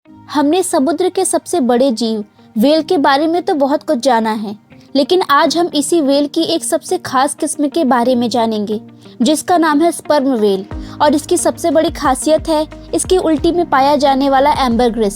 हमने समुद्र के सबसे बड़े जीव व्हेल के बारे में तो बहुत कुछ जाना है, लेकिन आज हम इसी व्हेल की एक सबसे खास किस्म के बारे में जानेंगे जिसका नाम है स्पर्म व्हेल। और इसकी सबसे बड़ी खासियत है इसकी उल्टी में पाया जाने वाला एम्बरग्रिस।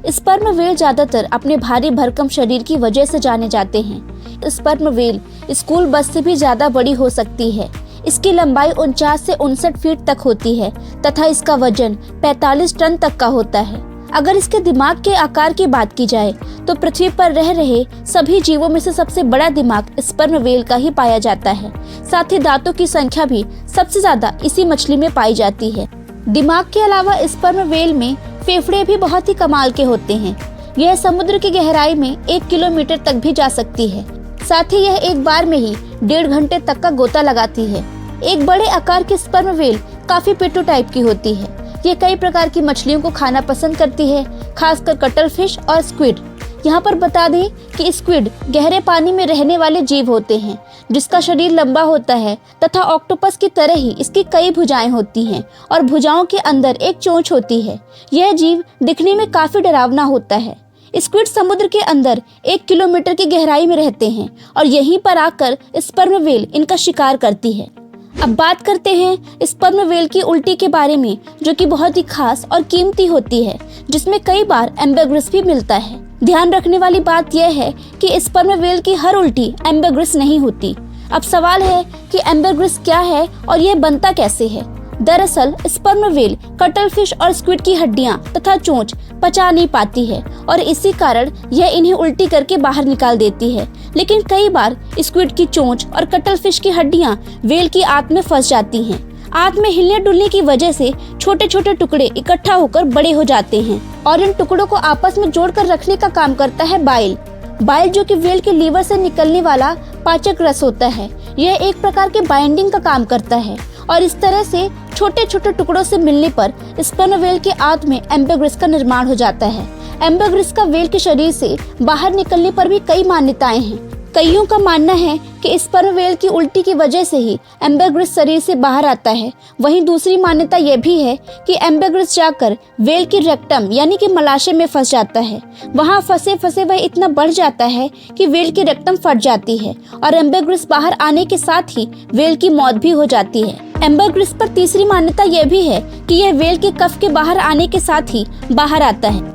स्पर्म व्हेल ज्यादातर अपने भारी भरकम शरीर की वजह से जाने जाते हैं। स्पर्म व्हेल स्कूल बस से भी ज्यादा बड़ी हो सकती है। इसकी लंबाई 49 से 59 फीट तक होती है तथा इसका वजन 45 टन तक का होता है। अगर इसके दिमाग के आकार की बात की जाए तो पृथ्वी पर रह रहे सभी जीवों में से सबसे बड़ा दिमाग स्पर्म व्हेल का ही पाया जाता है। साथ ही दांतों की संख्या भी सबसे ज्यादा इसी मछली में पाई जाती है। दिमाग के अलावा स्पर्म व्हेल में फेफड़े भी बहुत ही कमाल के होते हैं। यह समुद्र की गहराई में 1 किलोमीटर तक भी जा सकती है। साथ ही यह एक बार में ही 1.5 घंटे तक का गोता लगाती है। एक बड़े आकार की स्पर्म व्हेल काफी पेटू टाइप की होती है। ये कई प्रकार की मछलियों को खाना पसंद करती है, खासकर कटल फिश और स्क्विड। यहाँ पर बता दें कि स्क्विड गहरे पानी में रहने वाले जीव होते हैं जिसका शरीर लंबा होता है तथा ऑक्टोपस की तरह ही इसकी कई भुजाएं होती हैं और भुजाओं के अंदर एक चोंच होती है। यह जीव दिखने में काफी डरावना होता है। स्क्विड समुद्र के अंदर 1 किलोमीटर की गहराई में रहते हैं और यहीं पर आकर स्पर्म व्हेल इनका शिकार करती है। अब बात करते हैं स्पर्म व्हेल की उल्टी के बारे में, जो कि बहुत ही खास और कीमती होती है, जिसमें कई बार एम्बरग्रिस भी मिलता है। ध्यान रखने वाली बात यह है कि स्पर्म व्हेल की हर उल्टी एम्बरग्रिस नहीं होती। अब सवाल है कि एम्बरग्रिस क्या है और यह बनता कैसे है। दरअसल स्पर्म व्हेल कटल फिश और स्क्विड की हड्डियां तथा चोंच पचा नहीं पाती है और इसी कारण यह इन्हें उल्टी करके बाहर निकाल देती है। लेकिन कई बार स्क्विड की चोंच और कटल फिश की हड्डियां व्हेल की आंत में फंस जाती हैं। आंत में हिलने डुलने की वजह से छोटे छोटे टुकड़े इकट्ठा होकर बड़े हो जाते हैं और इन टुकड़ों को आपस में जोड़कर रखने का काम करता है बाइल। बाइल जो कि व्हेल के लीवर से निकलने वाला पाचक रस होता है, यह एक प्रकार के बाइंडिंग का काम करता है और इस तरह से छोटे छोटे टुकड़ों से मिलने पर स्पर्म व्हेल के आंत में एम्बरग्रिस का निर्माण हो जाता है। एम्बरग्रिस का व्हेल के शरीर से बाहर निकलने पर भी कई मान्यताएं हैं। कईयों का मानना है कि स्पर्म व्हेल की उल्टी की वजह से ही एम्बरग्रिस शरीर से बाहर आता है। वहीं दूसरी मान्यता यह भी है कि एम्बरग्रिस जाकर व्हेल की रेक्टम यानी कि मलाशय में फंस जाता है। वहां फंसे फंसे वह इतना बढ़ जाता है कि व्हेल की रेक्टम फट जाती है और एम्बरग्रिस बाहर आने के साथ ही व्हेल की मौत भी हो जाती है। एम्बरग्रिस पर तीसरी मान्यता यह भी है कि यह व्हेल के कफ के बाहर आने के साथ ही बाहर आता है।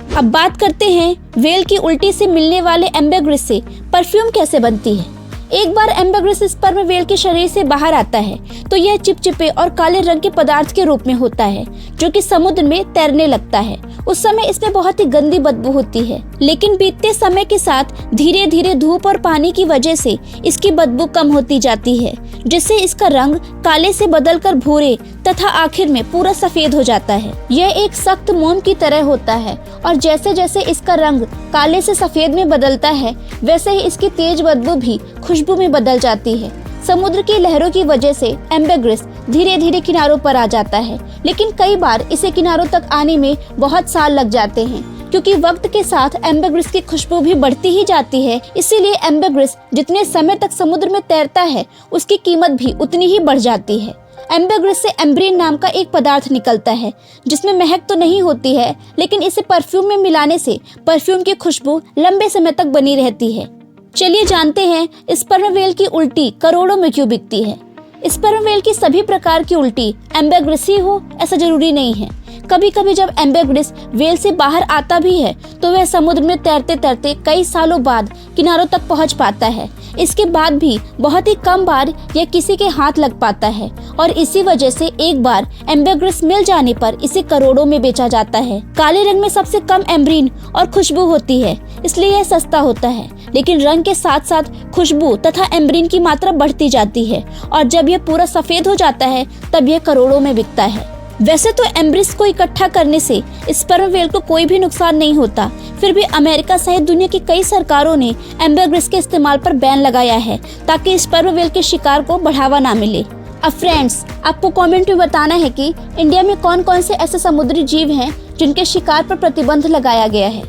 अब बात करते हैं व्हेल की उल्टी से मिलने वाले एम्बरग्रिस से परफ्यूम कैसे बनती है। एक बार एम्बरग्रिस स्पर्म व्हेल के शरीर से बाहर आता है तो यह चिपचिपे और काले रंग के पदार्थ के रूप में होता है जो कि समुद्र में तैरने लगता है। उस समय इसमें बहुत ही गंदी बदबू होती है, लेकिन बीतते समय के साथ धीरे धीरे धूप और पानी की वजह से इसकी बदबू कम होती जाती है, जिससे इसका रंग काले से बदलकर भूरे तथा आखिर में पूरा सफेद हो जाता है। यह एक सख्त मोम की तरह होता है और जैसे जैसे इसका रंग काले से सफेद में बदलता है वैसे ही इसकी तेज बदबू भी खुशबू में बदल जाती है। समुद्र की लहरों की वजह से एम्बरग्रिस धीरे धीरे किनारों पर आ जाता है, लेकिन कई बार इसे किनारों तक आने में बहुत साल लग जाते हैं क्योंकि वक्त के साथ एम्बरग्रिस की खुशबू भी बढ़ती ही जाती है। इसीलिए एम्बरग्रिस जितने समय तक समुद्र में तैरता है उसकी कीमत भी उतनी ही बढ़ जाती है। एम्बरग्रिस से एम्ब्रीन नाम का एक पदार्थ निकलता है जिसमें महक तो नहीं होती है, लेकिन इसे परफ्यूम में मिलाने से परफ्यूम की खुशबू लंबे समय तक बनी रहती है। चलिए जानते हैं स्पर्म व्हेल की उल्टी करोड़ों में क्यों बिकती है। स्पर्म व्हेल की सभी प्रकार की उल्टी एम्बरग्रिस ही हो ऐसा जरूरी नहीं है। कभी कभी जब एम्बरग्रिस व्हेल से बाहर आता भी है तो वह समुद्र में तैरते तैरते कई सालों बाद किनारों तक पहुंच पाता है। इसके बाद भी बहुत ही कम बार यह किसी के हाथ लग पाता है और इसी वजह से एक बार एम्बरग्रिस मिल जाने पर इसे करोड़ों में बेचा जाता है। काले रंग में सबसे कम एम्ब्रीन और खुशबू होती है, इसलिए यह सस्ता होता है, लेकिन रंग के साथ साथ खुशबू तथा एम्ब्रीन की मात्रा बढ़ती जाती है और जब यह पूरा सफेद हो जाता है तब यह करोड़ों में बिकता है। वैसे तो एम्ब्रिस को इकट्ठा करने से स्पर्म व्हेल को कोई भी नुकसान नहीं होता, फिर भी अमेरिका सहित दुनिया की कई सरकारों ने एम्बरग्रिस के इस्तेमाल पर बैन लगाया है ताकि स्पर्म व्हेल के शिकार को बढ़ावा ना मिले। अब फ्रेंड्स, आपको कमेंट में बताना है कि इंडिया में कौन कौन से ऐसे समुद्री जीव हैं जिनके शिकार पर प्रतिबंध लगाया गया है।